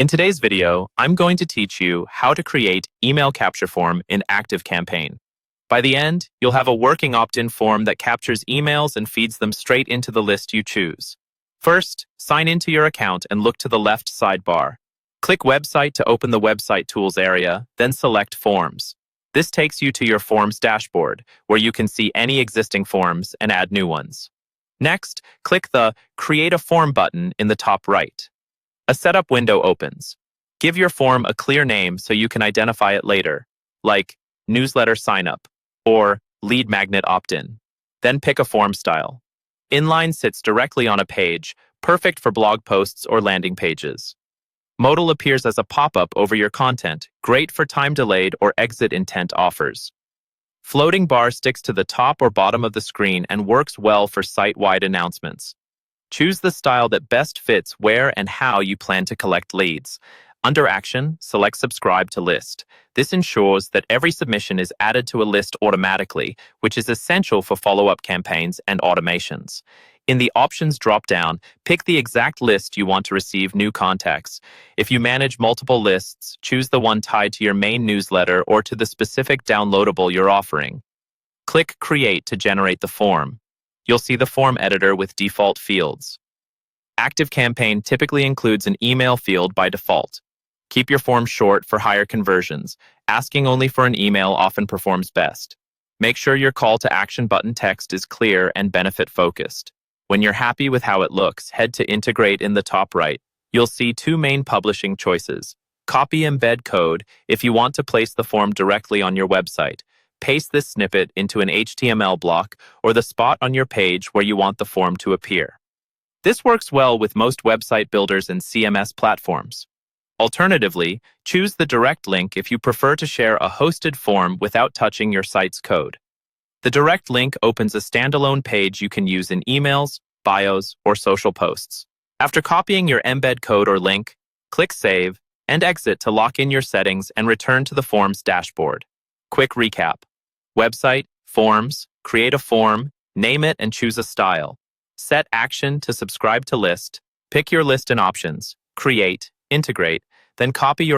In today's video, I'm going to teach you how to create email capture form in ActiveCampaign. By the end, you'll have a working opt-in form that captures emails and feeds them straight into the list you choose. First, sign into your account and look to the left sidebar. Click Website to open the Website Tools area, then select Forms. This takes you to your Forms dashboard, where you can see any existing forms and add new ones. Next, click the Create a Form button in the top right. A setup window opens. Give your form a clear name so you can identify it later, like Newsletter Sign-up or Lead Magnet Opt-in. Then pick a form style. Inline sits directly on a page, perfect for blog posts or landing pages. Modal appears as a pop-up over your content, great for time-delayed or exit intent offers. Floating bar sticks to the top or bottom of the screen and works well for site-wide announcements. Choose the style that best fits where and how you plan to collect leads. Under Action, select Subscribe to List. This ensures that every submission is added to a list automatically, which is essential for follow-up campaigns and automations. In the Options drop-down, pick the exact list you want to receive new contacts. If you manage multiple lists, choose the one tied to your main newsletter or to the specific downloadable you're offering. Click Create to generate the form. You'll see the form editor with default fields. ActiveCampaign typically includes an email field by default. Keep your form short for higher conversions. Asking only for an email often performs best. Make sure your call to action button text is clear and benefit-focused. When you're happy with how it looks, head to Integrate in the top right. You'll see two main publishing choices. Copy embed code if you want to place the form directly on your website. Paste this snippet into an HTML block or the spot on your page where you want the form to appear. This works well with most website builders and CMS platforms. Alternatively, choose the direct link if you prefer to share a hosted form without touching your site's code. The direct link opens a standalone page you can use in emails, bios, or social posts. After copying your embed code or link, click Save and Exit to lock in your settings and return to the form's dashboard. Quick recap. Website, Forms, create a form, name it and choose a style. Set Action to subscribe to list, pick your list and options, create, integrate, then copy your